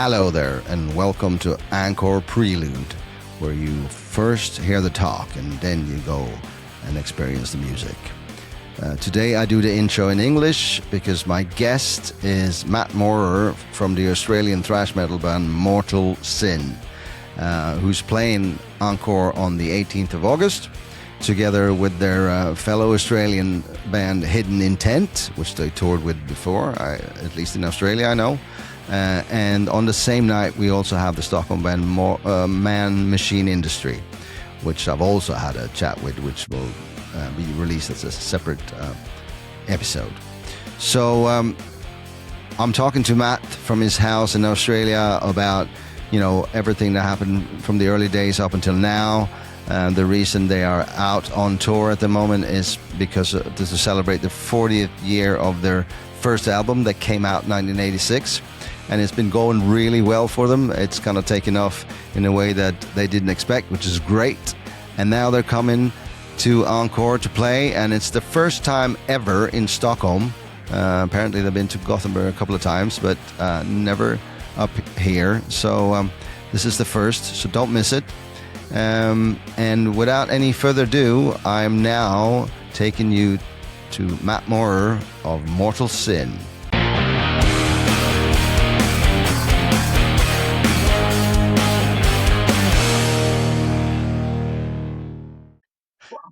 Hello there, and welcome to Encore Prelude, where you first hear the talk and then you go and experience the music. Today I do the intro in English because my guest is Mat Maurer from the Australian thrash metal band Mortal Sin, who's playing Encore on the 18th of August, together with their fellow Australian band Hidden Intent, which they toured with before, at least in Australia I know. And on the same night we also have the Stockholm band Man Machine Industry, which I've also had a chat with, which will be released as a separate episode. So I'm talking to Matt from his house in Australia about, everything that happened from the early days up until now. The reason they are out on tour at the moment is because to celebrate the 40th year of their first album that came out in 1986. And it's been going really well for them. It's kind of taken off in a way that they didn't expect, which is great. And now they're coming to Encore to play, and it's the first time ever in Stockholm. Apparently they've been to Gothenburg a couple of times, but never up here. So this is the first, so don't miss it. And without any further ado, I'm now taking you to Mat Maurer of Mortal Sin.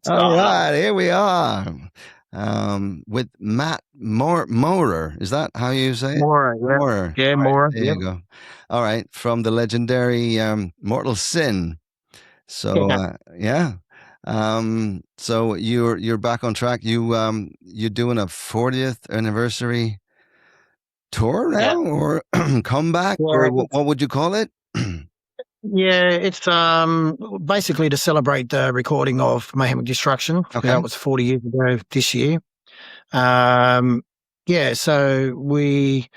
All right, here we are with Mat Maurer. Is that how you say it? Maurer, yeah. Maurer. Yeah, Maurer. There you go. All right, from the legendary Mortal Sin. So so you're back on track. You're doing a 40th anniversary tour now, or comeback, or what would you call it? Yeah, it's basically to celebrate the recording of Mayhem and Destruction. Okay. That was 40 years ago this year. So we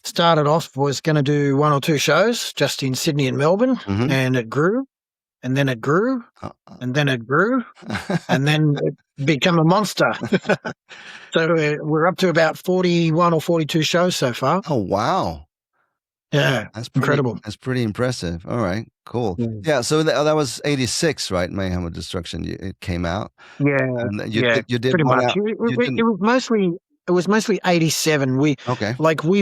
started off, was going to do one or two shows just in Sydney and Melbourne, and it grew, and then it grew, and then it grew, and then it became a monster. So we're up to about 41 or 42 shows so far. Oh, wow. Yeah, that's incredible. That's pretty impressive. All right, cool. Yeah, so that was 86, right? Mayhem of Destruction. It came out. Yeah, and you did pretty one much. out. It was mostly 87. We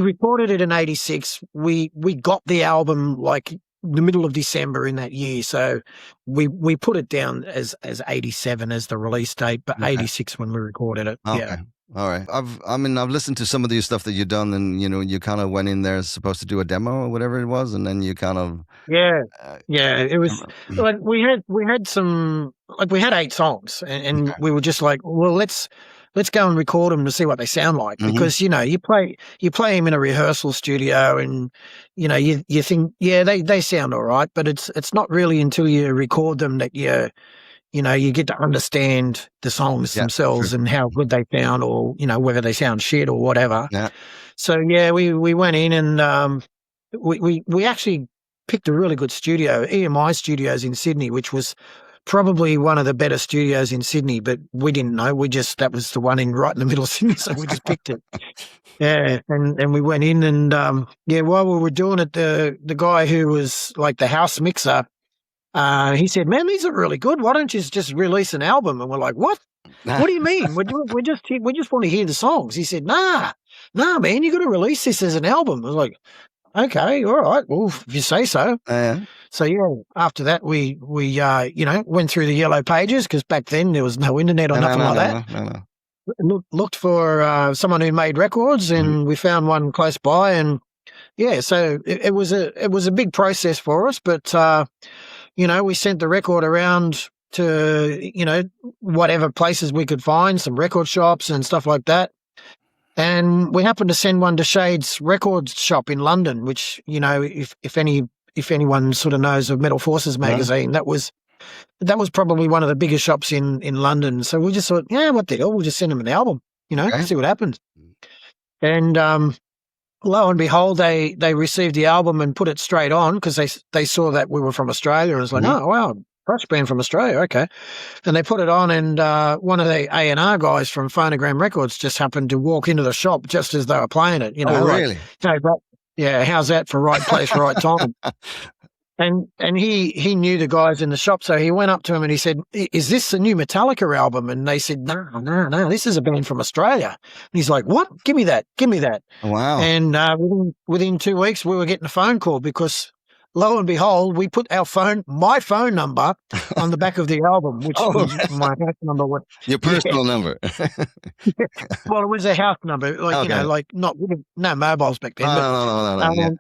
recorded it in 86. We got the album like the middle of December in that year, so we put it down as 87 as the release date, but 86 when we recorded it. Okay. Yeah. All right. I've listened to some of the stuff that you've done, and you kind of went in there supposed to do a demo or whatever it was, and then you kind of it was like we had some, like we had 8 songs, and we were just like, well, let's go and record them to see what they sound like, because you play them in a rehearsal studio, and you think they sound all right, but it's not really until you record them that you get to understand the songs themselves and how good they sound, or, whether they sound shit or whatever. Yeah. So, we went in and we actually picked a really good studio, EMI Studios in Sydney, which was probably one of the better studios in Sydney, but we didn't know. That was the one right in the middle of Sydney, so we just picked it. Yeah, and we went in and, while we were doing it, the guy who was like the house mixer, he said, "Man, these are really good. Why don't you just release an album?" And we're like, "What? What do you mean? We just want to hear the songs." He said, "Nah, man, you got to release this as an album." I was like, "Okay, all right. Well, if you say so." So after that, we went through the yellow pages, because back then there was no internet or nothing like that. Looked for someone who made records, and we found one close by, and so it was a big process for us, but. We sent the record around to, whatever places we could find, some record shops and stuff like that. And we happened to send one to Shade's record shop in London, which, if anyone sort of knows of Metal Forces magazine, that was probably one of the biggest shops in London. So we just thought, what the hell, we'll just send them an album, see what happens. And lo and behold, they received the album and put it straight on, because they saw that we were from Australia, and it was like, oh, wow, thrash band from Australia, okay. And they put it on, and one of the A&R guys from Phonogram Records just happened to walk into the shop just as they were playing it. Really? Yeah, how's that for right place, right time? And he knew the guys in the shop, so he went up to him and he said, "Is this the new Metallica album?" And they said, "No, no, no, this is a band from Australia." And he's like, "What? Give me that, give me that." Wow. And within 2 weeks, we were getting a phone call because, lo and behold, we put my phone number on the back of the album, which Oh, was my house number. your Yeah, personal number. well, it was a house number, like Okay. like not no mobiles back then, No, but no, no, no, no. Yeah. um,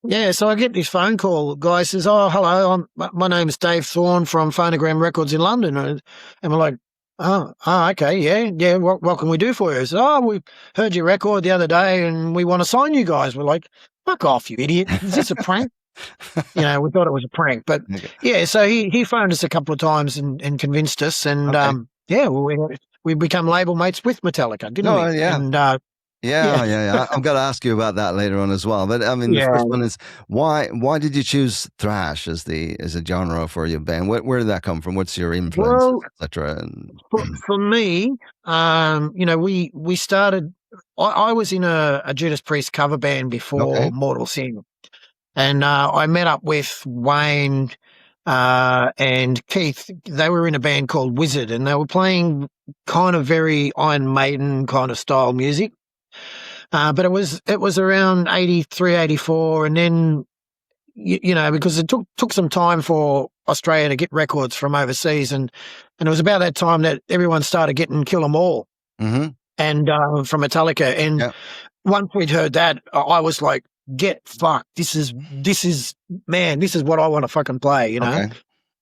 yeah, so I get this phone call. Guy says, "Oh, hello, my name is Dave Thorne from Phonogram Records in London." And we're like, "Oh, okay, yeah. What can we do for you?" He said, "Oh, we heard your record the other day and we want to sign you guys." We're like, "Fuck off, you idiot. Is this a prank?" We thought it was a prank. But Okay. yeah, so he phoned us a couple of times and convinced us. And Okay. yeah, we become label mates with Metallica, didn't No, we? yeah. And Yeah, yeah, yeah, yeah. I'm gonna ask you about that later on as well. But I mean, the yeah. first one is why did you choose thrash as a genre for your band? Where did that come from? What's your influences, Well, etc.? And for me, we started. I was in a Judas Priest cover band before okay, Mortal Sin, and I met up with Wayne and Keith. They were in a band called Wizard, and they were playing kind of very Iron Maiden kind of style music. But it was around 83, 84, and then because it took some time for Australia to get records from overseas, and it was about that time that everyone started getting Kill 'Em All mm-hmm. and from Metallica. And Yeah, once we'd heard that, I was like, "Get fucked! This is man, this is what I want to fucking play," okay,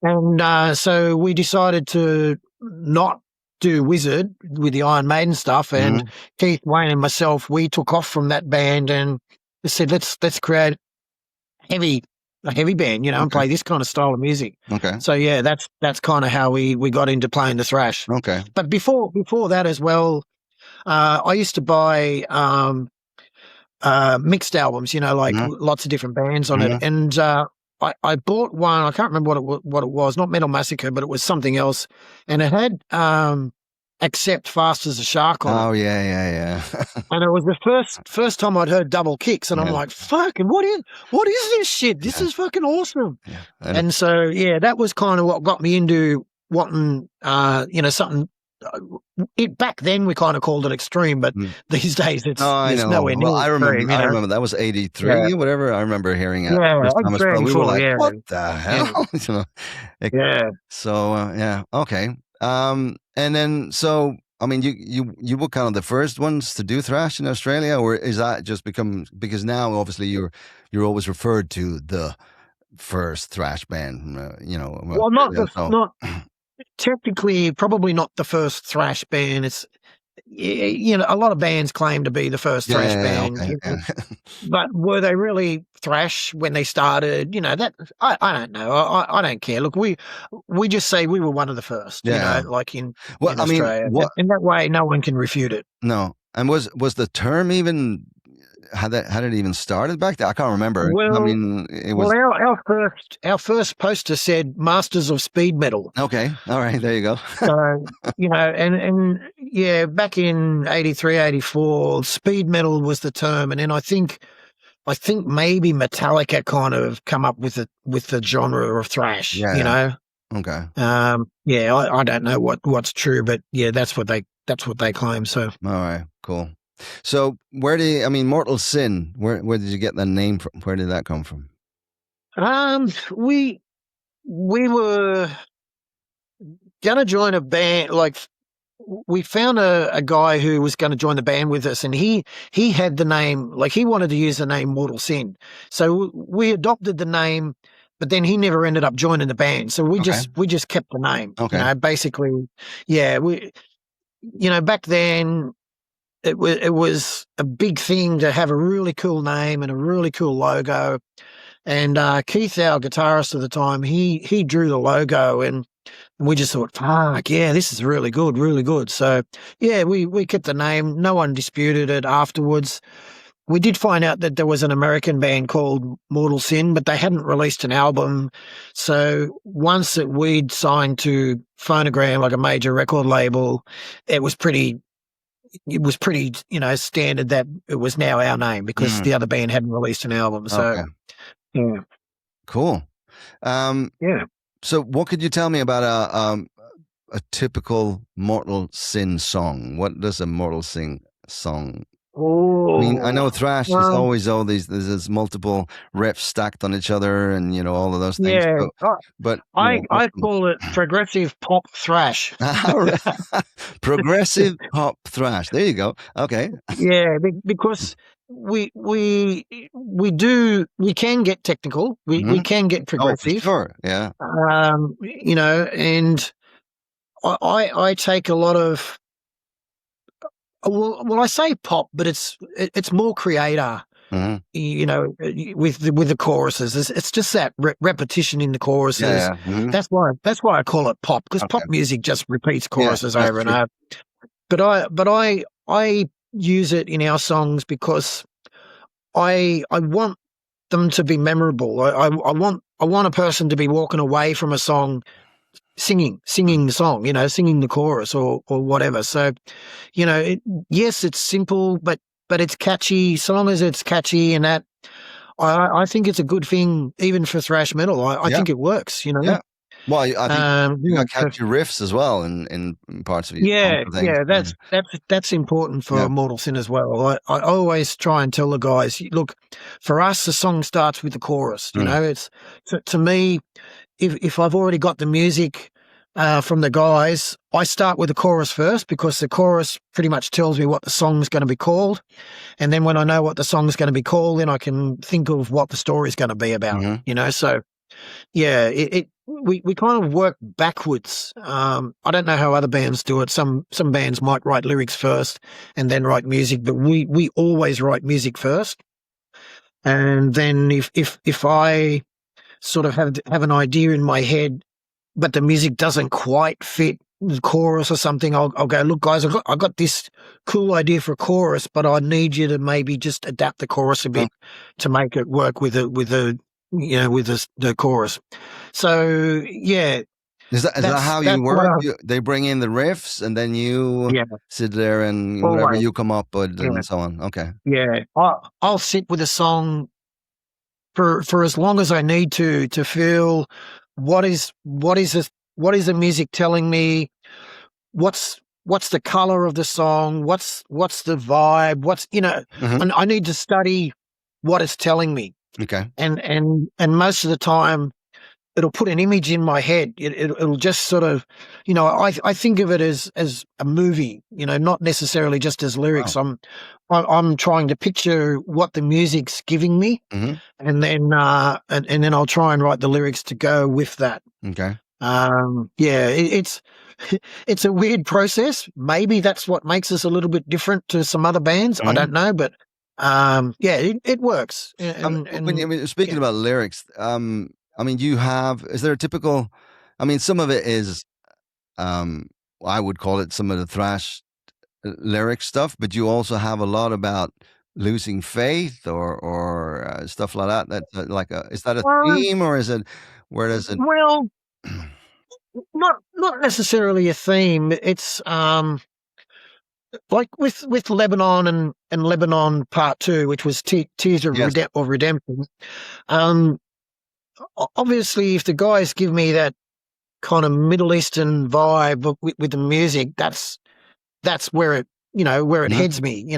And so we decided to not do Wizard with the Iron Maiden stuff, and mm-hmm. Keith, Wayne, and myself, we took off from that band and said, let's create heavy a heavy band, and Okay, play this kind of style of music. okay, So yeah, that's kind of how we got into playing the thrash. okay. But before that as well, I used to buy mixed albums, like Mm-hmm. lots of different bands on it. Mm-hmm. And I bought one. I can't remember what it was. Not Metal Massacre, but it was something else, and it had Accept Fast as a Shark on it. Oh yeah, yeah, yeah. And it was the first time I'd heard Double Kicks, and I'm Yeah, like, "Fucking what is this shit? This yeah, is fucking awesome!" yeah. And so yeah, that was kind of what got me into wanting, something. Back then we kind of called it extreme, but Mm. these days No, I it's know. nowhere Well, near I extreme. remember. I remember that was Yeah, '83 or whatever. I remember hearing it yeah, first time as well. We were 84, like, yeah, "What the yeah, hell?" It- yeah. so yeah, okay. And then so I mean, you were kind of the first ones to do thrash in Australia, or is that just because now obviously you're always referred to the first thrash band, from Well, Australia. So not technically, probably not the first thrash band. It's a lot of bands claim to be the first yeah, thrash yeah, yeah, band, okay, yeah, but were they really thrash when they started? That I don't know. I don't care. Look, we just say we were one of the first. yeah. Like in Well, I mean, Australia, what? and that way no one can refute it. No, and was the term even had it even started back there? I can't remember. I Well, mean, it well, was our first poster said Masters of Speed Metal. okay. All right, there you go. So, and yeah, back in 83, 84, speed metal was the term. And then I think maybe Metallica kind of come up with the genre of thrash, Yeah. Okay. Yeah, I don't know what's true, but yeah, that's what they claim. So, All right. Cool. So Mortal Sin, where did you get the name from? Where did that come from? we were gonna join a band. Like, we found a guy who was going to join the band with us, and he had the name, like he wanted to use the name Mortal Sin. So we adopted the name, but then he never ended up joining the band. So we Okay. just kept the name. Okay. Basically, yeah, back then it was a big thing to have a really cool name and a really cool logo. And Keith, our guitarist at the time, he drew the logo, and we just thought, fuck, yeah, this is really good, really good. So, yeah, we kept the name. No one disputed it afterwards. We did find out that there was an American band called Mortal Sin, but they hadn't released an album. So once that we'd signed to Phonogram, like a major record label, it was pretty it was pretty, standard that it was now our name because the other band hadn't released an album. So, yeah. Cool. Yeah. So what could you tell me about a typical Mortal Sin song? What does a Mortal Sin song? Oh, I mean, I know Thrash is always there's multiple riffs stacked on each other, and all of those things. Yeah, But I call it progressive pop thrash. Progressive pop thrash. There you go. Okay. Yeah, because we can get technical. We can get progressive. Oh, for sure. Yeah. And I take a lot of. Well, I say pop, but it's more creator. With the choruses, it's just that repetition in the choruses. Yeah. That's why I call it pop, because pop music just repeats choruses over and over. But I use it in our songs because I want them to be memorable. I want a person to be walking away from a song singing the song, singing the chorus or whatever. So, yes, it's simple, but it's catchy. So long as it's catchy, and that, I think it's a good thing even for thrash metal. I think it works, Yeah. Well, I think you got catchy riffs as well in parts of your song. Yeah, that's important for Mortal Sin as well. I always try and tell the guys, look, for us, the song starts with the chorus. It's to me, if I've already got the music from the guys, I start with the chorus first, because the chorus pretty much tells me what the song's going to be called. And then when I know what the song's going to be called, then I can think of what the story's going to be about, So, yeah, we kind of work backwards. I don't know how other bands do it. Some bands might write lyrics first and then write music, but we always write music first. And then if I sort of have an idea in my head, but the music doesn't quite fit the chorus or something, I'll go, look, guys, I got this cool idea for a chorus, but I need you to maybe just adapt the chorus a bit to make it work with the chorus. So yeah. Is that how you work? They bring in the riffs, and then you sit there and whatever you come up with, and so on. Okay. Yeah, I'll sit with a song for as long as I need to feel what is the music telling me, what's the color of the song, what's the vibe, and I need to study what it's telling me. Okay. And most of the time it'll put an image in my head. It'll just sort of, I think of it as a movie, not necessarily just as lyrics. Wow. I'm trying to picture what the music's giving me, and then and then I'll try and write the lyrics to go with that. Okay. It's a weird process. Maybe that's what makes us a little bit different to some other bands. I don't know, but it works. Speaking about lyrics, is there a typical, some of it is, I would call it some of the thrash lyric stuff, but you also have a lot about losing faith or stuff like that. That's is that a theme, or is it, where does it? Well, not necessarily a theme. It's like with Lebanon and Lebanon Part 2, which was Tears of Redemption. Obviously, if the guys give me that kind of Middle Eastern vibe with the music, that's where it heads me.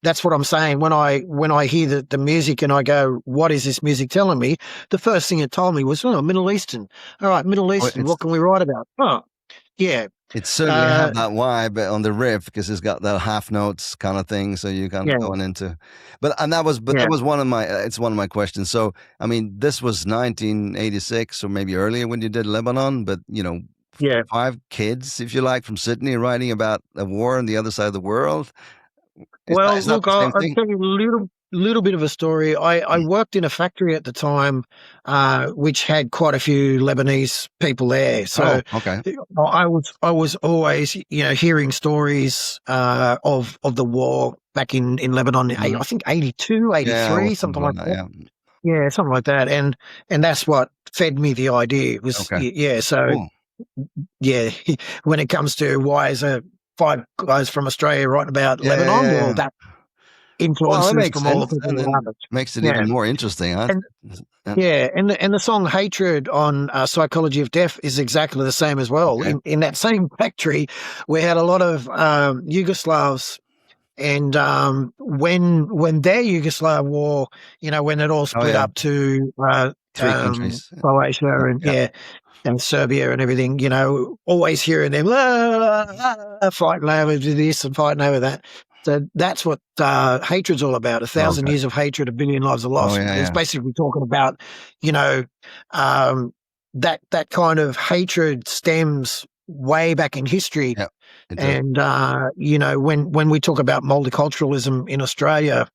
That's what I'm saying when I hear the music and I go, what is this music telling me? The first thing it told me was, Middle Eastern. All right, Middle Eastern. What can we write about? Oh, yeah. It certainly had that vibe on the riff, because it's got that half notes kind of thing. So you kind of going into, that was one of my, it's one of my questions. So, this was 1986 or maybe earlier when you did Lebanon, but 5 kids, if you like, from Sydney writing about a war on the other side of the world. I'll tell you a little bit of a story. I worked in a factory at the time, which had quite a few Lebanese people there. So I was always, hearing stories of the war back in Lebanon. I think 82, 83, something like that. Yeah, something like that. And that's what fed me the idea. It was so. Cool. Yeah, when it comes to why is a 5 guys from Australia writing about Yeah, Lebanon. yeah, Well, yeah. that Well, that influences makes from all sense, the people and around then us. makes it Yeah. even more interesting, huh? And And yeah, and the song "Hatred" on Psychology of Death is exactly the same as well. okay. In that same factory, we had a lot of Yugoslavs, and when their Yugoslav war, when it all Oh, split yeah. up to 3 countries. Croatia and Yeah, and Serbia and everything, always hearing them fighting over this and fighting over that. So that's what hatred's all about. 1,000 okay. years of hatred, a billion lives are Oh, lost. yeah, It's yeah. basically talking about, you know, um, that kind of hatred stems way back in history. Yeah, it does. And when we talk about multiculturalism in Australia,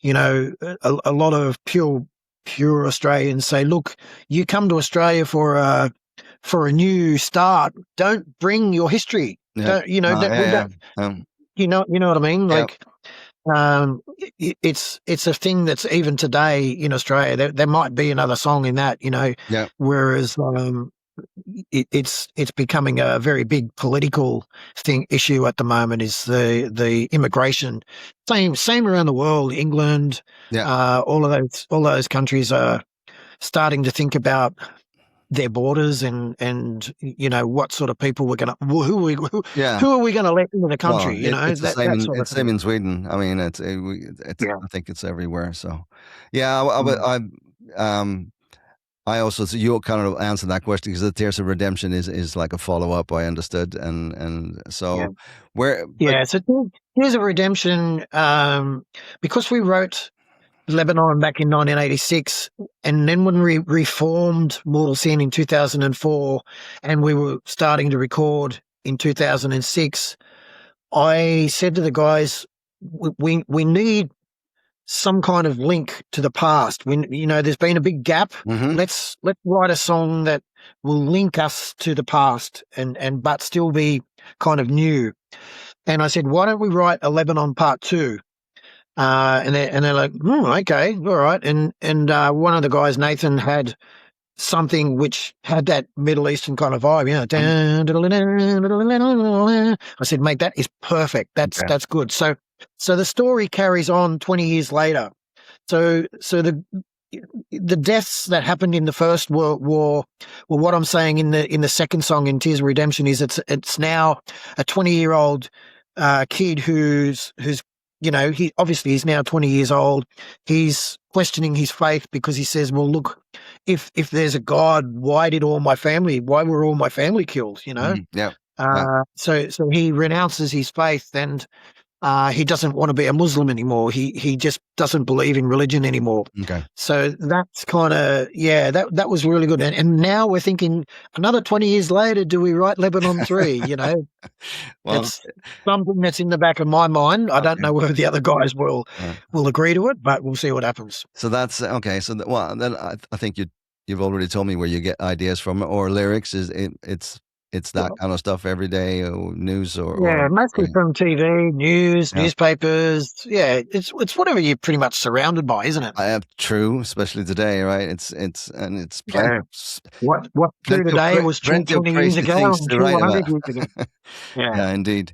a lot of pure Australians say, look, you come to Australia for a new start. Don't bring your history. Yeah. Don't you know? We Yeah, don't. yeah. You know what I mean? Yeah, Like, it's a thing that's even today in Australia. There might be another song in that, yeah, whereas it's becoming a very big political issue at the moment. Is the immigration same around the world? England, yeah, all those countries are starting to think about their borders and what sort of people we're gonna yeah. who are we gonna let into the Well, country? it's the same That in sort of it's same thing. in Sweden. I mean, Yeah. I think it's everywhere. So, yeah, Mm. I also, so you kind of answered that question because the Tears of Redemption is like a follow up. I understood, and Yeah. so where, but Yeah. So here's a redemption, because we wrote Lebanon back in 1986, and then when we reformed Mortal Sin in 2004, and we were starting to record in 2006, I said to the guys, we need some kind of link to the past. When there's been a big gap, hmm let's write a song that will link us to the past and but still be kind of new. And I said, why don't we write a Lebanon Part 2? And they're like, okay, all right. And one of the guys, Nathan, had something which had that Middle Eastern kind of vibe, I said, mate, that is perfect. That's okay, that's good. So the story carries on 20 years later. So the deaths that happened in the First World War, well, what I'm saying in the second song in Tears of Redemption is it's now a 20-year-old kid who's he obviously he's now 20 years old. He's questioning his faith because he says, well, look, if there's a God, why were all my family killed? yeah, yeah, So he renounces his faith, and he doesn't want to be a Muslim anymore. He just doesn't believe in religion anymore. okay. So that's kind of that was really good. And now we're thinking another 20 years later, do we write Lebanon 3? Well, It's something that's in the back of my mind. I don't okay. know whether the other guys Uh, will agree to it, but we'll see what happens. so that's okay. So well, then I think you've already told me where you get ideas from, or lyrics. It's that kind of stuff every day, or news, or Yeah, mostly okay. from TV, news, Yeah. newspapers. Yeah, it's whatever you're pretty much surrounded by, isn't it? I have true, especially today, right? It's Yeah. What's true today was true plenty of 20 years crazy ago things and to true write about. 100 years ago. Yeah. Yeah, indeed.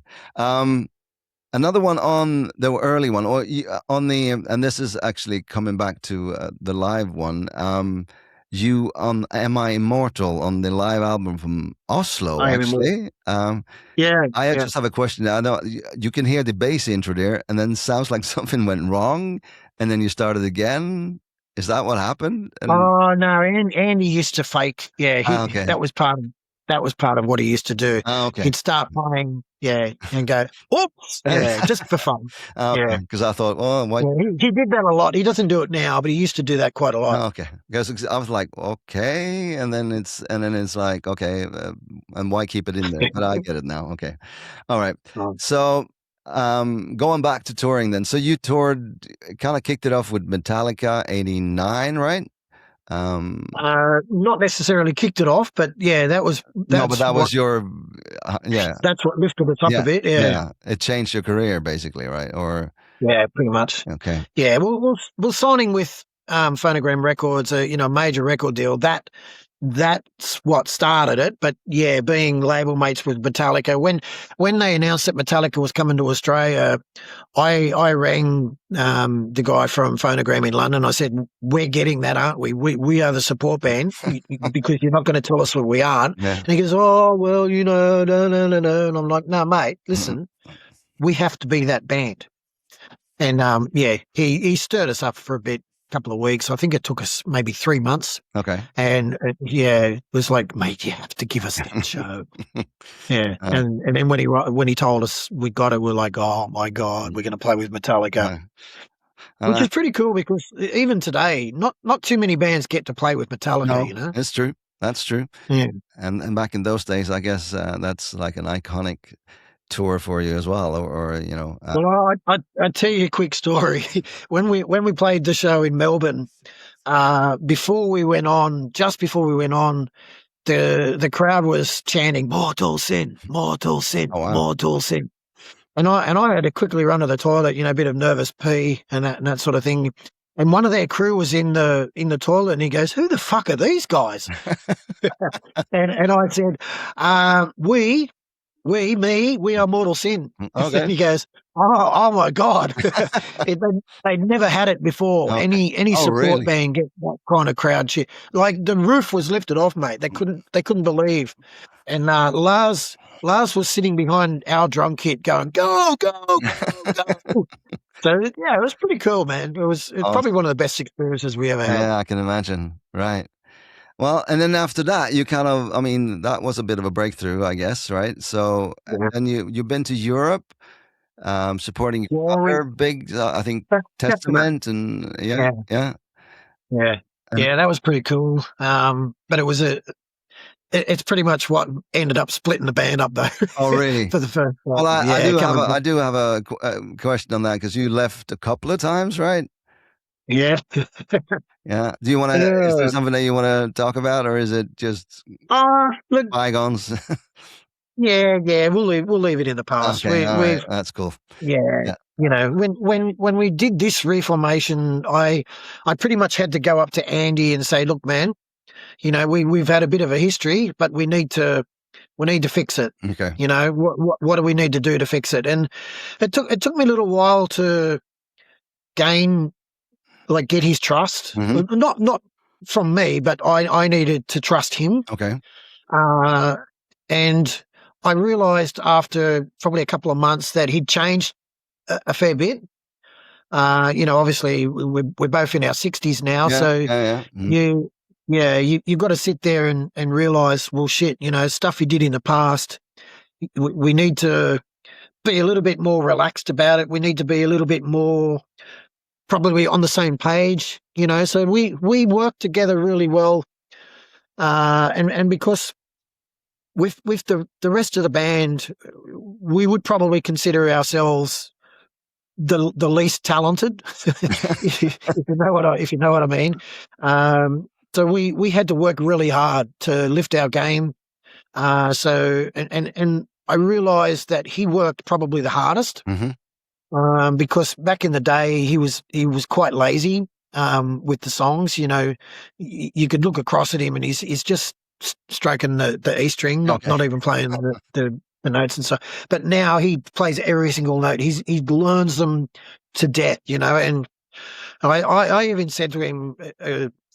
Another one on the early one, or on the, and this is actually coming back to the live one. You on "Am I Immortal" on the live album from Oslo, I am immortal. actually. Yeah, I yeah. just have a question. I know you can hear the bass intro there, and then it sounds like something went wrong, and then you started again. Is that what happened? And Oh no, Andy used to fake. Yeah, okay, that was part of what he used to do. okay, He'd start playing, yeah, and go, oops, yeah, just for fun. okay. Yeah. Because I thought, oh, why? Yeah, he did that a lot. He doesn't do it now, but he used to do that quite a lot. Okay, because I was like, okay, and then it's like, okay, and why keep it in there? But I get it now. Okay, all right. Oh. So, going back to touring then. So you toured, kind of kicked it off with Metallica '89, right? Um, Not necessarily kicked it off, but yeah, no, but that was your, yeah, that's what lifted us up a yeah, bit. Yeah, yeah. It changed your career basically, right? Or yeah, pretty much. okay, Yeah, we're signing with Phonogram Records, a major record deal. that's what started it. But yeah, being label mates with Metallica, when they announced that Metallica was coming to Australia, I rang the guy from Phonogram in London. I said, "We're getting that, aren't we? We are the support band because you're not going to tell us what we aren't." Yeah. And he goes, "Oh well, no." And I'm like, "No, mate, listen, we have to be that band." And yeah, he stirred us up for a bit. Couple of weeks. I think it took us maybe 3 months. Okay. And yeah, it was like, mate, you have to give us that show. Yeah. And then when he told us we got it, we're like, oh my God, we're going to play with Metallica. Which is pretty cool because even today, not too many bands get to play with Metallica, no, you know? it's true. That's true. Yeah. And back in those days, I guess that's like an iconic tour for you as well, or you know. Well, I'll tell you a quick story. When we played the show in Melbourne, just before we went on, the crowd was chanting "Mortal Sin, Mortal Sin, Oh, wow. Mortal Sin," and I had to quickly run to the toilet, a bit of nervous pee and that sort of thing. And one of their crew was in the toilet, and he goes, "Who the fuck are these guys?" and I said, we are Mortal Sin." Okay. And he goes, oh my God. They never had it before. Okay. Any support really? band get that kind of crowd shit. Like the roof was lifted off, mate. They couldn't believe. And Lars was sitting behind our drum kit going, go, go, go, go. So yeah, it was pretty cool, man. It's probably one of the best experiences we ever had. Yeah, I can imagine. Right. Well, and then after that, you kind of, I mean, that was a bit of a breakthrough, I guess, right? So, and you've been to Europe, supporting other big, I think, Testament, and yeah. That was pretty cool. But it was it's pretty much what ended up splitting the band up, though. Oh, really? For the first. Well, I do have a question on that because you left a couple of times, right? Yeah. Yeah. Do you want to? Is there something that you want to talk about, or is it just look, bygones? Yeah. We'll leave it in the past. Okay, all right. That's cool. Yeah. When we did this reformation, I pretty much had to go up to Andy and say, "Look, man, we've had a bit of a history, but we need to fix it. Okay. What do we need to do to fix it?" And it took me a little while to get his trust. Mm-hmm. Not from me, but I needed to trust him. Okay. And I realized after probably a couple of months that he'd changed a fair bit. Obviously we're both in our 60s now, so you've got to sit there and realize, well, shit, stuff he did in the past, we need to be a little bit more relaxed about it. We need to be a little bit more probably on the same page, so we work together really well. And because with the rest of the band, we would probably consider ourselves the least talented, if you know what I mean. So we had to work really hard to lift our game. So I realized that he worked probably the hardest. Mm-hmm. Because back in the day he was quite lazy with the songs. You could look across at him and he's just stroking the E string, not even playing the notes and stuff. But now he plays every single note. He learns them to death, and I even said to him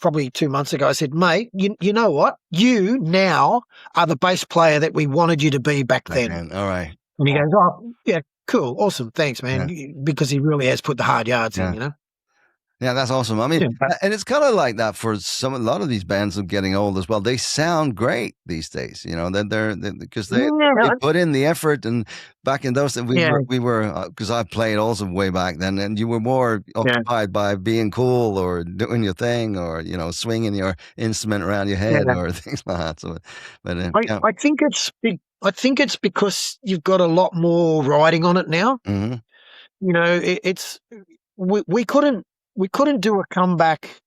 probably 2 months ago, I said, "Mate, you know what? You now are the bass player that we wanted you to be back then." All right. And he goes, "Oh, yeah, cool, awesome, thanks, man," because he really has put the hard yards in, Yeah, that's awesome. I mean, and it's kind of like that for a lot of these bands are getting old as well. They sound great these days, they're because they put in the effort. And back in those days, we were because I played also way back then, and you were more occupied by being cool or doing your thing or swinging your instrument around your head or things like that. So, but I think it's because you've got a lot more riding on it now. Mm-hmm. We couldn't do a comeback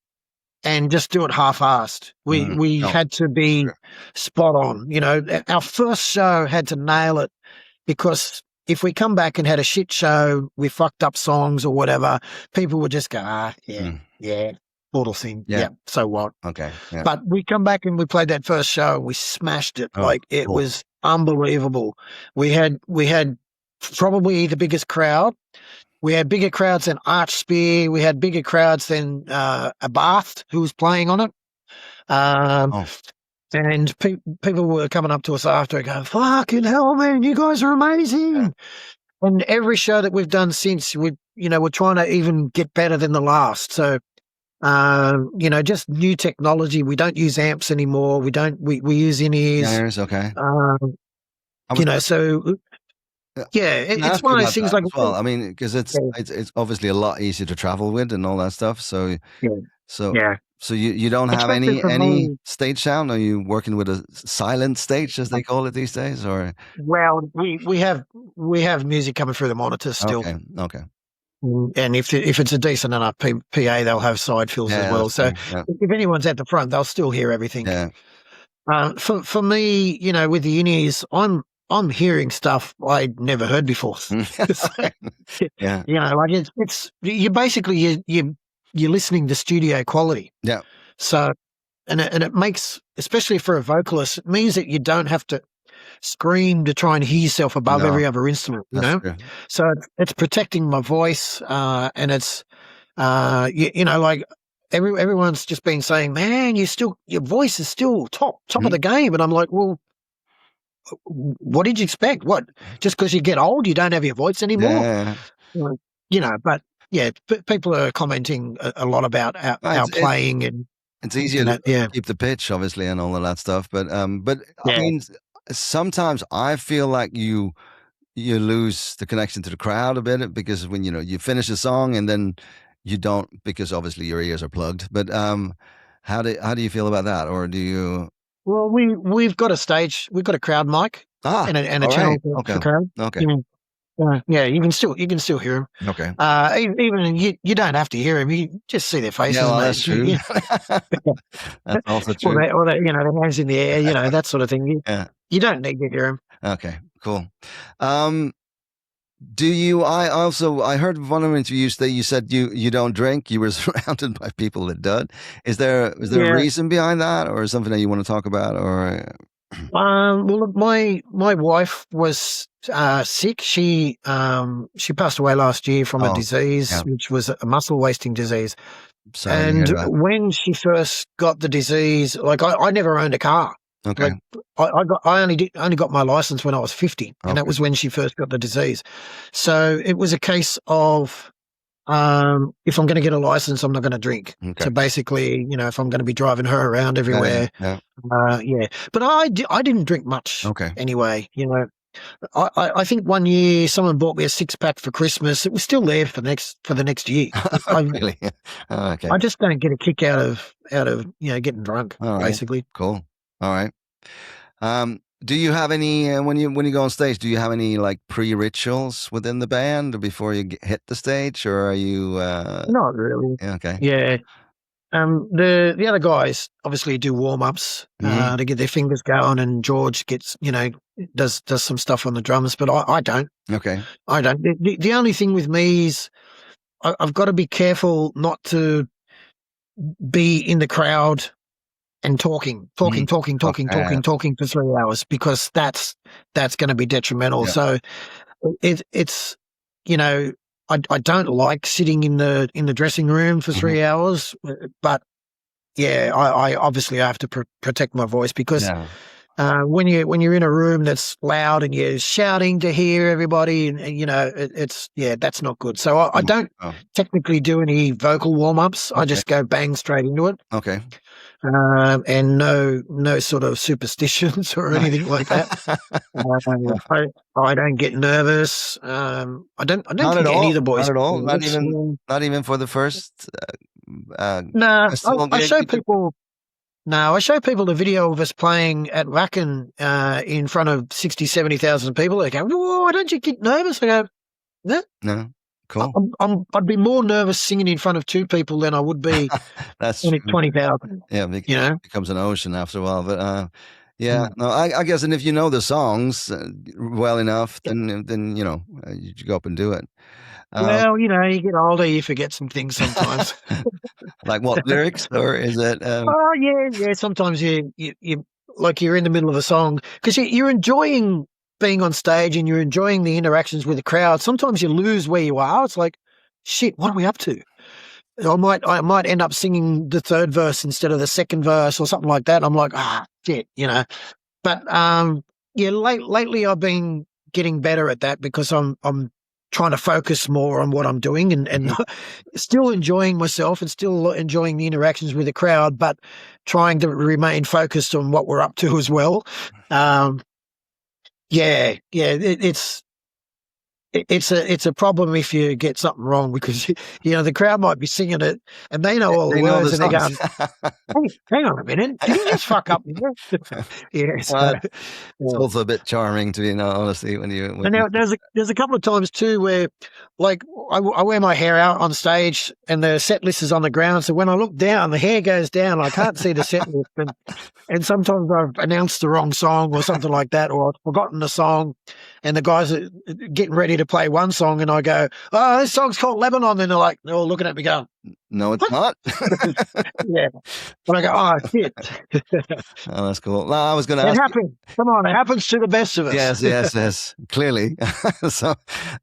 and just do it half-assed. We had to be spot on. Our first show had to nail it, because if we come back and had a shit show, we fucked up songs or whatever, people would just go, yeah. Mortal Sin. Yeah. Yeah. So what? Okay. Yeah. But we come back and we played that first show and we smashed it. Oh, Like it cool. was unbelievable. We had probably the biggest crowd. We had bigger crowds than Arch Spear. We had bigger crowds than Abath, who was playing on it. Um, Oh, and people were coming up to us after and going, "Fucking hell, man, you guys are yeah. amazing!" And every show that we've done since, we're trying to even get better than the last. So, just new technology. We don't use amps anymore. We use in-ears. Yeah, okay. Um, I was so yeah, gonna it's ask you one of about those things that like, as well. I mean, because yeah, it's obviously a lot easier to travel with and all that stuff. So yeah, so yeah. so you don't have Especially for any me. stage sound? Are you working with a silent stage, as they call it these days, or? Well, we have music coming through the monitors still. Okay, okay. And if it's a decent enough PA, they'll have side fills as Yeah, well. that's So true. Yeah, if anyone's at the front, they'll still hear everything. yeah. For me, with the in-ears, I'm hearing stuff I'd never heard before. So, Yeah, like it's you basically you're listening to studio quality. yeah. So and it makes, especially for a vocalist, it means that you don't have to scream to try and hear yourself above No, every other instrument. that's true. So it's protecting my voice, and it's like everyone's just been saying, "Man, your voice is still top of Mhm. the game," and I'm like, "Well, what did you expect? What, just because you get old, you don't have your voice anymore?" Yeah. Well, But yeah, people are commenting a lot about No, our playing it's easier and to that. Yeah, keep the pitch, obviously, and all of that stuff. But I yeah. mean, sometimes I feel like you lose the connection to the crowd a bit because when you finish a song and then you don't, because obviously your ears are plugged. But how do you feel about that, or do you? Well, we've got a stage, we've got a crowd mic Ah, and a all right. channel for Okay. crowd. Okay. Yeah, you can still hear them. Okay. Even you don't have to hear them. You just see their Yeah, faces, well, that's mate. true. That's also true. Or they, their hands in the air, that sort of thing. Yeah. You don't need to hear them. Okay. Cool. Um, Do you? I heard one of the interviews that you said you don't drink. You were surrounded by people that did. Is there a Yeah. reason behind that, or something that you want to talk about, or? Well, look, my wife was sick. She passed away last year from a Oh, disease, yeah. which was a muscle wasting disease. Sorry to hear And that. when she first got the disease, like I never owned a car. Okay. Like I only got my license when I was 50, and that Okay. was when she first got the disease. So it was a case of if I'm going to get a license, I'm not going to drink. Okay. So basically, if I'm going to be driving her around everywhere, Yeah. yeah. But I didn't drink much Okay. anyway. I think one year someone bought me a 6-pack for Christmas. It was still there for the next year. Really? Oh, okay. I just don't get a kick out of getting drunk. All right. Basically. Cool. All right. Do you have any when you go on stage? Do you have any like pre-rituals within the band before you hit the stage, or are you? Not really. Okay. Yeah. The other guys obviously do warm-ups Mhm. to get their fingers going, and George gets does some stuff on the drums, but I don't. Okay. I don't. The only thing with me is I've got to be careful not to be in the crowd and talking for Okay. 3 hours, because that's going to be detrimental. Yeah. So it's I don't like sitting in the dressing room for 3 hours, but yeah, I obviously have to protect my voice, because Yeah. when you're in a room that's loud and you're shouting to hear everybody, and it's that's not good. So I don't Oh, technically do any vocal warm-ups. I okay. just go bang straight into it. Okay. And no sort of superstitions or anything like that. I don't get nervous. I don't Not think at any all. of the boys Not at get all. Not nervous. even. Not even for the first No, festival I gig. show people. No, I show people the video of us playing at Wacken in front of 60, 70,000 people. They go, "Whoa, don't you get nervous?" I go, "No, No. Cool. I'd be more nervous singing in front of 2 people than I would be That's in true. 20,000." Yeah, it becomes an ocean after a while. But yeah, Mm. no, I guess, and if you know the songs well enough, then you go up and do it. Well, you know, you get older, you forget some things sometimes. Like what lyrics, or is it? Oh, yeah. Sometimes you like you're in the middle of a song because you're enjoying being on stage and you're enjoying the interactions with the crowd. Sometimes you lose where you are. It's like, shit, what are we up to? I might end up singing the third verse instead of the second verse or something like that. I'm like, shit, you know. But yeah, lately I've been getting better at that because I'm trying to focus more on what I'm doing and still enjoying myself and still enjoying the interactions with the crowd, but trying to remain focused on what we're up to as well. Um, yeah, it's a problem if you get something wrong because you know the crowd might be singing it and they know all the They know the words and they're songs. going, "Hey, hang on a minute, did he just fuck up?" Yeah, so, Well, it's yeah. also a bit charming to be honestly when And you now there's a couple of times too where, like, I wear my hair out on stage and the set list is on the ground. So when I look down, the hair goes down. I can't see the set list, and sometimes I've announced the wrong song or something like that, or I've forgotten the song, and the guys are getting ready to play one song, and I go, "Oh, this song's called Lebanon," and they're all looking at me going, No, it's "What?" not. Yeah, and I go, "Oh shit." Oh, that's cool. No, I was going to It ask you. happens. Come on, it happens to the best of us. Yes. Clearly. so,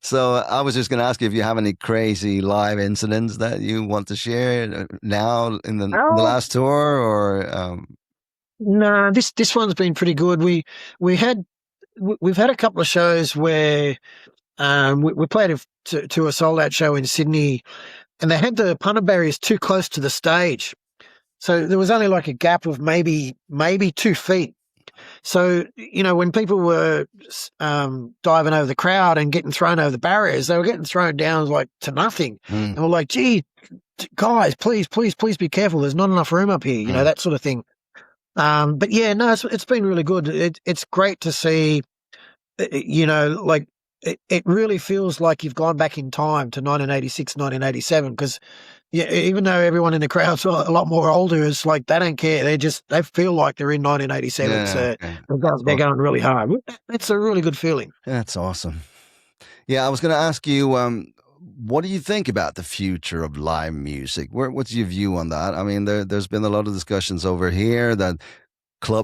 so I was just going to ask you if you have any crazy live incidents that you want to share now in the Oh, last tour, or no, this one's been pretty good. We had we've had a couple of shows where we played to a sold out show in Sydney, and they had the punter barriers too close to the stage, so there was only like a gap of maybe 2 feet. So you know when people were diving over the crowd and getting thrown over the barriers, they were getting thrown down like to nothing, mm, and we're like, "Gee, guys, please be careful. There's not enough room up here." You know mm, that sort of thing. But yeah, no, it's been really good. It's great to see, you know, like it really feels like you've gone back in time to 1986, 1987. Because yeah, even though everyone in the crowd's a lot more older, it's like they don't care. They feel like they're in 1987. yeah, So okay. they're going really hard. It's a really good feeling. That's awesome. Yeah, I was going to ask you, what do you think about the future of live music? What's your view on that? I mean, there's been a lot of discussions over here that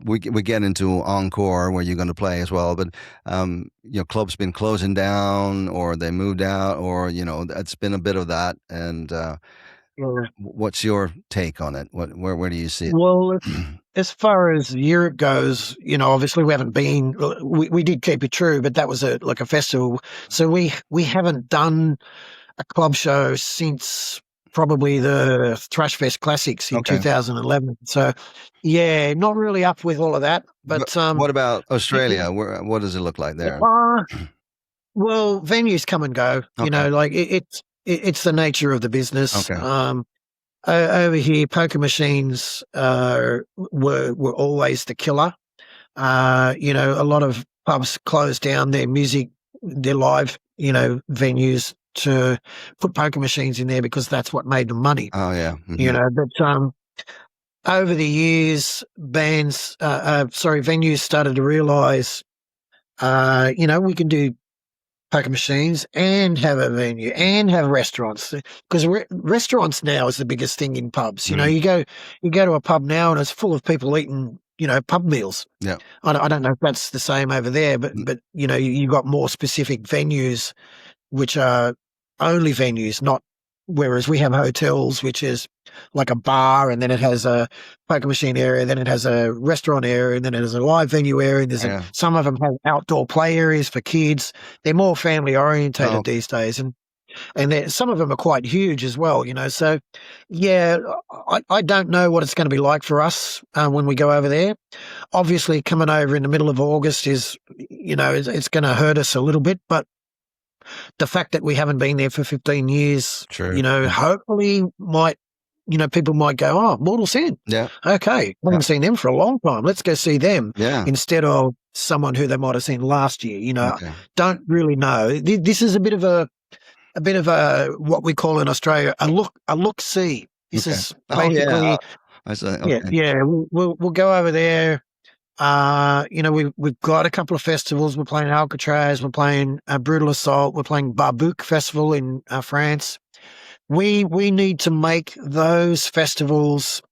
we get into encore where you're going to play as well, but you know, clubs been closing down or they moved out, or you know, it's been a bit of that. And Yeah. what's your take on it? Where do you see it? Well, as far as Europe goes, you know, obviously we haven't been. We did keep it true, but that was like a festival. So we haven't done a club show since probably the Thrash Fest Classics in Okay. 2011. So yeah, not really up with all of that. But But what about Australia? What does it look like there? well, venues come and go. You Okay. know, like it's the nature of the business. Okay. Over here, poker machines were always the killer. You know, a lot of pubs closed down their live, you know, venues to put poker machines in there because that's what made them money. Oh yeah. You Hmm. know, but over the years, venues started to realize, you know, we can do poker machines and have a venue and have restaurants because restaurants now is the biggest thing in pubs. You know, Mm. you go to a pub now and it's full of people eating, you know, pub meals. Yeah. I don't know if that's the same over there, Mm. but you know, you got more specific venues which are only venues, not whereas we have hotels, which is like a bar, and then it has a poker machine area, then it has a restaurant area, and then it has a live venue area. And Yeah. some of them have outdoor play areas for kids. They're more family orientated Oh, these days, and some of them are quite huge as well. You know, so yeah, I don't know what it's going to be like for us when we go over there. Obviously, coming over in the middle of August is, you know, it's going to hurt us a little bit, but the fact that we haven't been there for 15 years, true. you know, hopefully people might go, oh, Mortal Sin. Yeah. Okay. I haven't seen them for a long time. Let's go see them Yeah. instead of someone who they might have seen last year. You know, Okay. don't really know. This is a bit of a what we call in Australia a look see. This Okay. is Oh yeah. basically I say okay. yeah. We'll go over there. We've got a couple of festivals. We're playing Alcatraz. We're playing Brutal Assault. We're playing Barbouk Festival in France. We need to make those festivals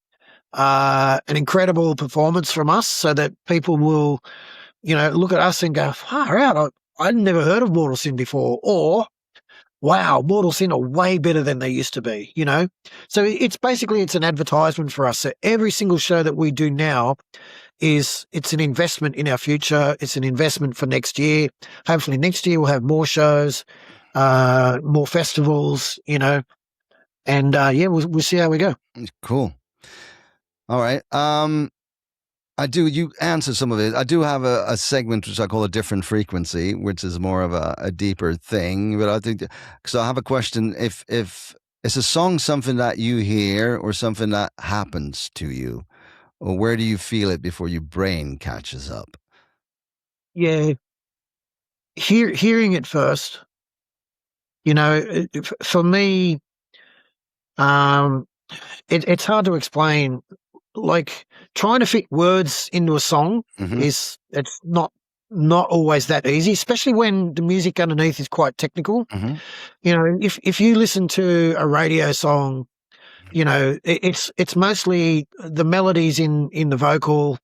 an incredible performance from us, so that people will, look at us and go, "Far out! I'd never heard of Mortal Sin before," or "Wow, Mortal Sin are way better than they used to be." So it's an advertisement for us. So every single show that we do now it's an investment in our future. It's an investment for next year. Hopefully next year we'll have more shows, more festivals, and we'll see how we go. Cool. All right. You answered some of it. I do have a segment which I call a different frequency, which is more of a deeper thing. But I think, because I have a question, if is a song something that you hear or something that happens to you, or where do you feel it before your brain catches up? Yeah. Hearing it first, for me, it's hard to explain. Like, trying to fit words into a song it's not always that easy, especially when the music underneath is quite technical. If you listen to a radio song, it's mostly the melodies in the vocal.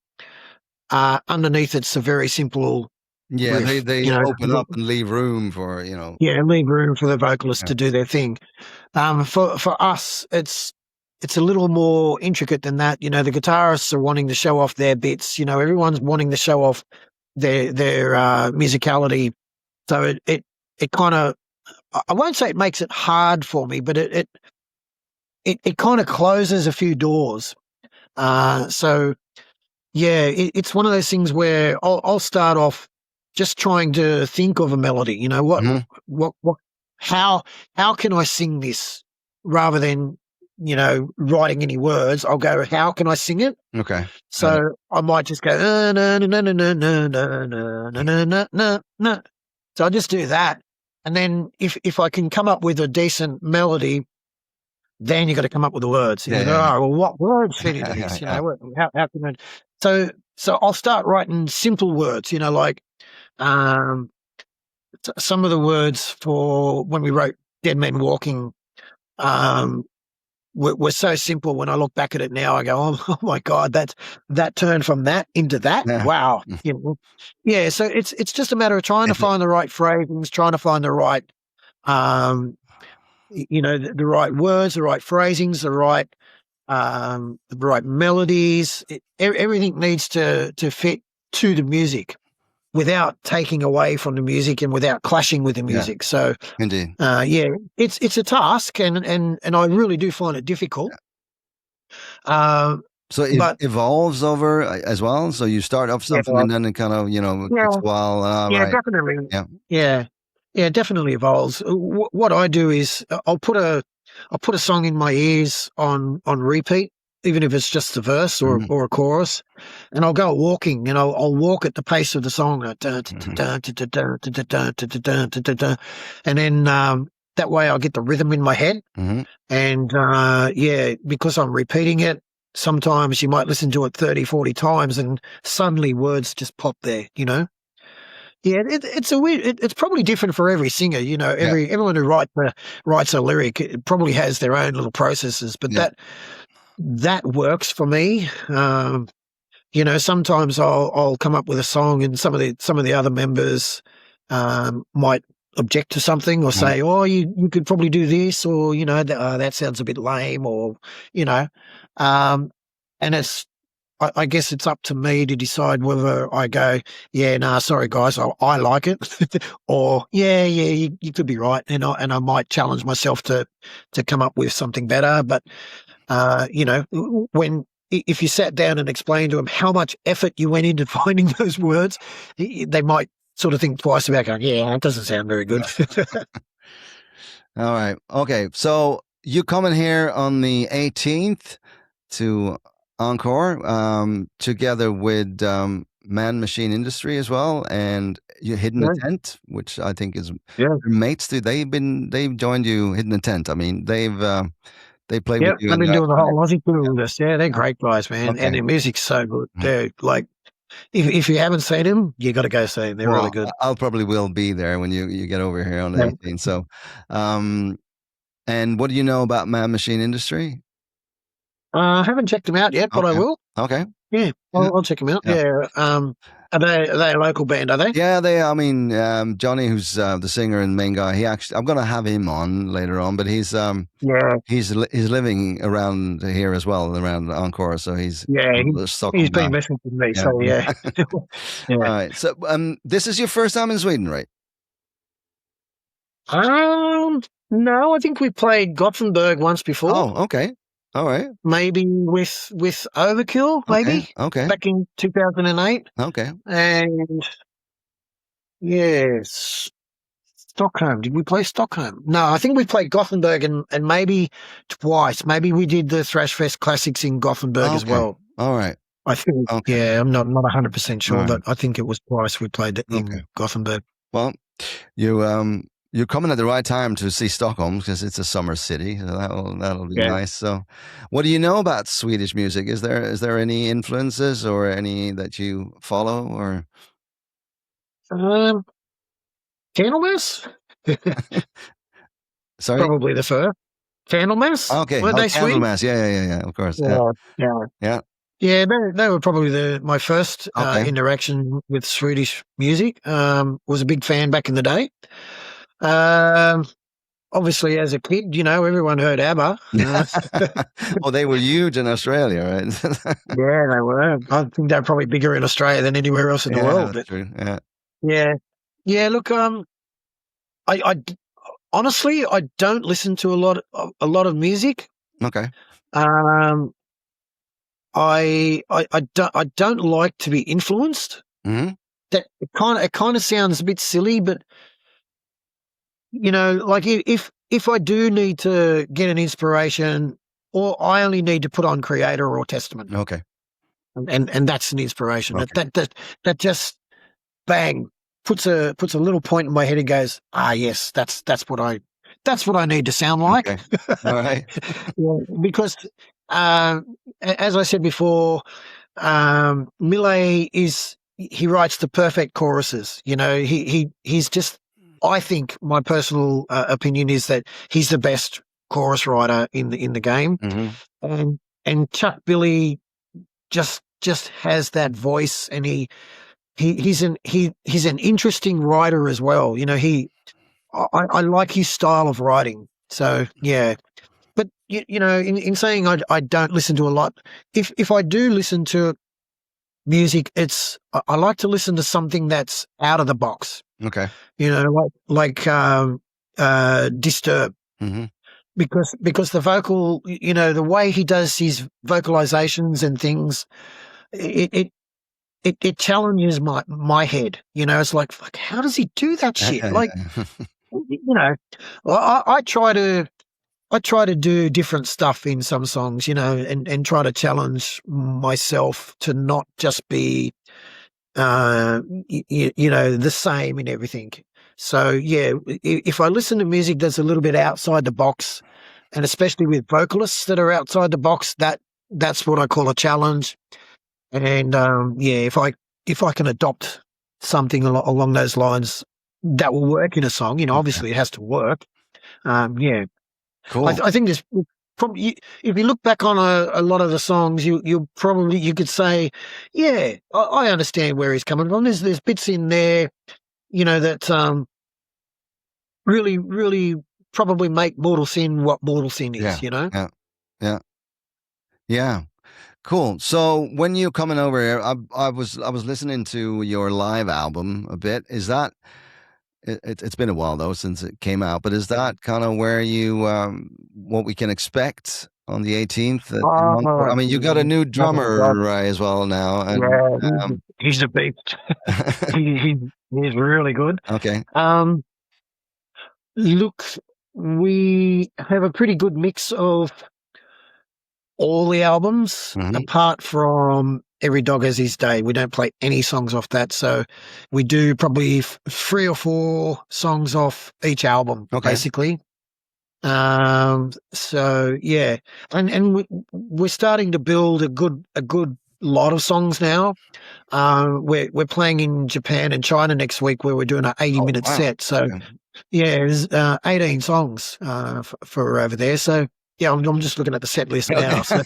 Underneath it's a very simple riff, they open up and leave room for leave room for the vocalist to do their thing. For us, it's a little more intricate than that. The guitarists are wanting to show off their bits. Everyone's wanting to show off their musicality. So it kind of, I won't say it makes it hard for me, but it kind of closes a few doors. So yeah, it's one of those things where I'll start off just trying to think of a melody. How can I sing this, rather than writing any words. I'll go, how can I sing it? Okay. So I might just go, na, na, na, na, na, na, na, na, na, na, na, na. So I'll just do that. And then if I can come up with a decent melody, then you got to come up with the words. You go, oh, well, what words fit into this? How can I? So I'll start writing simple words, like some of the words for when we wrote Dead Men Walking, were so simple. When I look back at it now, I go, oh my God, that turned from that into that. Yeah. Wow. Yeah. So it's just a matter of trying to find the right phrasings, trying to find the right, the right words, the right phrasings, the right melodies. Everything needs to fit to the music without taking away from the music and without clashing with the music. Yeah. So indeed, it's a task, and I really do find it difficult. So it evolves over as well. So you start off something and then it kind of, takes a while. Definitely. Yeah, definitely evolves. What I do is I'll put a song in my ears on repeat, even if it's just a verse or a chorus, and I'll go walking, and I'll walk at the pace of the song, and then that way I'll get the rhythm in my head, and because I'm repeating it, sometimes you might listen to it 30, 40 times, and suddenly words just pop there, Yeah, it's probably different for every singer, everyone who writes a lyric, it probably has their own little processes, but that works for me. Sometimes I'll come up with a song, and some of the other members might object to something, or say, "Oh, you could probably do this," or that sounds a bit lame, or and it's. I guess it's up to me to decide whether I go, yeah, nah, sorry guys, I like it, or you could be right, and I might challenge myself to come up with something better. But if you sat down and explained to them how much effort you went into finding those words, they might sort of think twice about going, yeah, that doesn't sound very good. All right, okay, so you coming here on the 18th to Encore, together with Man Machine Industry as well, and you Hidden the Tent, which I think is your mates. They've joined you, Hidden the Tent. I mean, they played with you. I've been doing the whole Aussie tour with us. Yeah, they're great guys, man, and their music's so good. They're like, if you haven't seen them, you got to go see them. They're really good. I'll probably will be there when you get over here on the Yeah. 18th. So, and what do you know about Man Machine Industry? I haven't checked them out yet, but I Okay. will. Okay. Yeah, I'll check them out. Yeah. Yeah. Are they a local band? Are they? Yeah, I mean, Johnny, who's the singer and main guy. I'm going to have him on later on, but he's Yeah. he's living around here as well, around Encore. So he's the He's Stockholm been guy. messing with me. Yeah. So yeah. Yeah. All right. So, this is your first time in Sweden, right? No, I think we played Gothenburg once before. Oh, okay. All right. Maybe with Overkill, maybe Okay. back in 2008. Okay. And yes, Stockholm. Did we play Stockholm? No, I think we played Gothenburg and maybe twice. Maybe we did the Thrash Fest Classics in Gothenburg as well. All right. I think. Okay. Yeah, I'm not 100% sure, Right. but I think it was twice we played it in Gothenburg. Well, you're coming at the right time to see Stockholm because it's a summer city. So that'll be nice. So, what do you know about Swedish music? Is there any influences or any that you follow or? Candlemass? Sorry? Probably the first. Candlemass? Okay. Weren't they Swedish? Candlemass. Yeah. Of course. Yeah. Yeah, they were probably my first interaction with Swedish music. Was a big fan back in the day. Obviously, as a kid, everyone heard ABBA. Well, they were huge in Australia, right? Yeah, they were. I think they're probably bigger in Australia than anywhere else in the world. That's true. Yeah. Look, I honestly, I don't listen to a lot of music. Okay. I don't like to be influenced. Mm-hmm. That it kind of sounds a bit silly, but like if I do need to get an inspiration, or I only need to put on Creator or Testament. Okay. And that's an inspiration. Okay. That just bang puts a little point in my head and goes, yes, that's what I need to sound like. Okay. All right. Yeah, because as I said before, Mille he writes the perfect choruses. He's just, I think my personal opinion is that he's the best chorus writer in the game. Mm-hmm. And Chuck Billy just has that voice, and he's an interesting writer as well. I like his style of writing. So yeah. But in saying I don't listen to a lot, if I do listen to music, I like to listen to something that's out of the box. Okay. Like Disturb. Mm-hmm. Because the vocal, the way he does his vocalizations and things, it challenges my head. It's like how does he do that shit? Like, I try to do different stuff in some songs, and try to challenge myself to not just be, the same in everything. So yeah, if I listen to music that's a little bit outside the box, and especially with vocalists that are outside the box, that's what I call a challenge. And if I can adopt something along those lines that will work in a song, obviously it has to work. Cool. I think there's probably, if you look back on a lot of the songs, you could say, yeah, I understand where he's coming from. There's bits in there, that really, really probably make Mortal Sin what Mortal Sin is. Yeah. Cool. So when you're coming over here, I was listening to your live album a bit. Is that? It's been a while though since it came out, but is that kind of where you what we can expect on the 18th? I mean, you got a new drummer as well now, and he's a beast. he's really good. Okay. Look, we have a pretty good mix of all the albums, apart from Every Dog Has His Day. We don't play any songs off that, so we do probably 3 or 4 songs off each album, basically. So yeah, and we're starting to build a good lot of songs now. We're playing in Japan and China next week, where we're doing an 80-minute wow. set. So Okay. yeah, there's 18 songs for over there. So yeah, I'm just looking at the set list now. So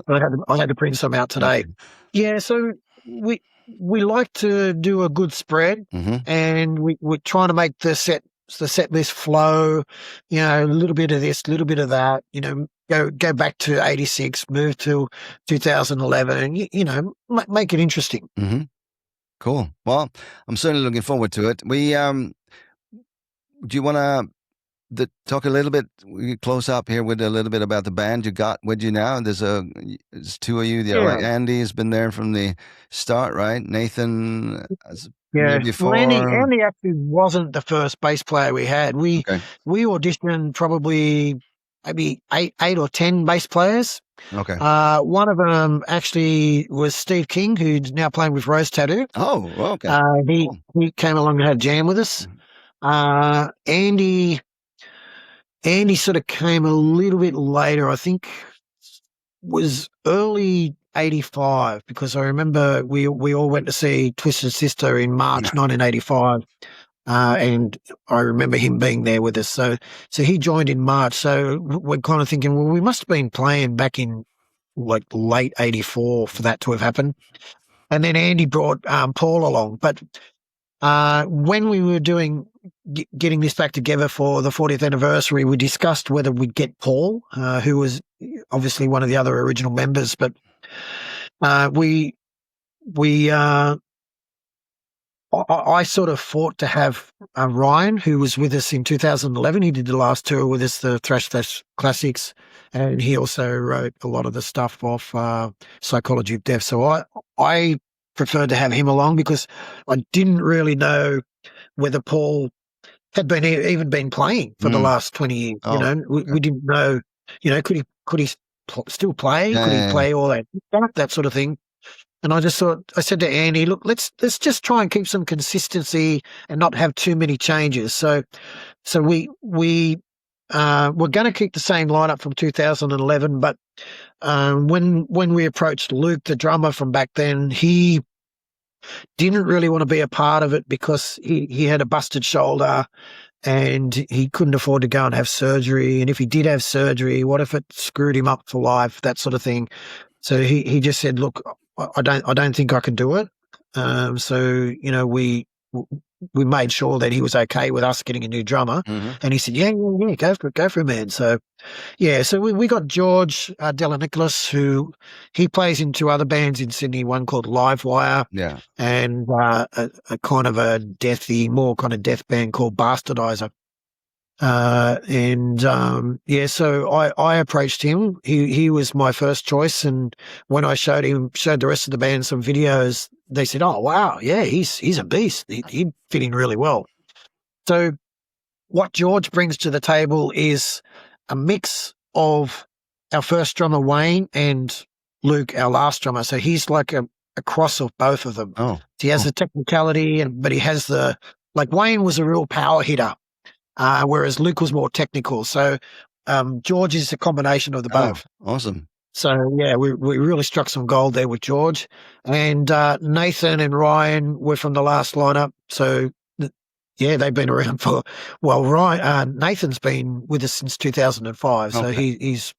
I had to print some out today. Okay. Yeah, so we like to do a good spread, and we're trying to make the set list flow. You know, a little bit of this, a little bit of that. You know, go back to '86, move to 2011, and you know, make it interesting. Cool. Well, I'm certainly looking forward to it. We do you want to talk a little bit? We close up here with a little bit about the band you got with you now. There's two of you there, right? Andy has been there from the start, right? Nathan has been there before. Well, Andy actually wasn't the first bass player we had. We auditioned probably maybe eight or 10 bass players. Okay. One of them actually was Steve King, who's now playing with Rose Tattoo. Oh, okay. He came along and had a jam with us. Andy sort of came a little bit later. I think was early '85, because I remember we all went to see Twisted Sister in March 1985. And I remember him being there with us. So he joined in March. So we're kind of thinking, well, we must have been playing back in like late '84 for that to have happened. And then Andy brought Paul along. But when we were getting this back together for the 40th anniversary, we discussed whether we'd get Paul, who was obviously one of the other original members. But I sort of fought to have Ryan, who was with us in 2011. He did the last tour with us, the Thrash Classics, and he also wrote a lot of the stuff off Psychology of Death. So I preferred to have him along, because I didn't really know whether Paul had even been playing for the last 20 years. You know, we didn't know. You know, could he still play? Could he play all that sort of thing? And I said to Andy, look, let's just try and keep some consistency and not have too many changes. So we're going to keep the same lineup from 2011, but when we approached Luke, the drummer from back then, he didn't really want to be a part of it, because he had a busted shoulder and he couldn't afford to go and have surgery. And if he did have surgery, what if it screwed him up for life, that sort of thing. So he just said, look, I don't think I can do it. So, you know, we made sure that he was okay with us getting a new drummer. And he said, yeah, go for it, man. So, yeah, so we got George Delanicholas, who he plays in 2 other bands in Sydney, one called Livewire, and a kind of a more kind of death band called Bastardizer. So I approached him. He was my first choice, and when I showed the rest of the band some videos, they said, "Oh wow, yeah, he's a beast. He'd fit in really well." So what George brings to the table is a mix of our first drummer Wayne and Luke, our last drummer. So he's like a cross of both of them. He has the technicality, but he has Wayne was a real power hitter. Whereas Luke was more technical. So George is a combination of the both. Awesome. So, yeah, we really struck some gold there with George. And Nathan and Ryan were from the last lineup. So, yeah, they've been around for – Nathan's been with us since 2005. So he's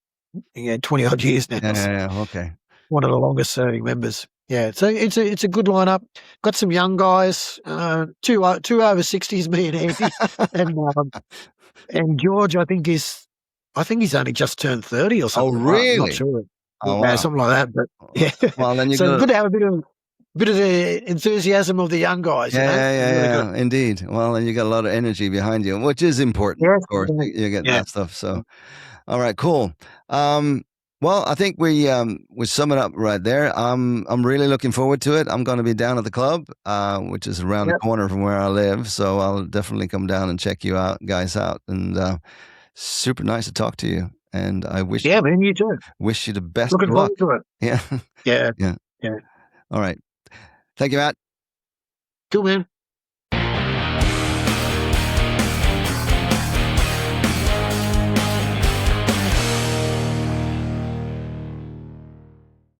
20-odd years now. Yeah, okay. One of the longest-serving members. Yeah, so it's a good lineup. Got some young guys, two over 60s, me and Andy, and George. I think he's only just turned 30 or something. Oh, really? I'm not sure. Wow. Something like that. But yeah, well, then so good to have a bit of the enthusiasm of the young guys. Yeah, really indeed. Well, and you got a lot of energy behind you, which is important. Of course, you get that stuff. So, all right, cool. Well, I think we sum it up right there. I'm really looking forward to it. I'm going to be down at the club, which is around the corner from where I live. So I'll definitely come down and check you guys out. And super nice to talk to you. And I wish man, you too. Wish you the best Looking of luck. forward to it. Yeah. Yeah. All right. Thank you, Matt. Cool, man.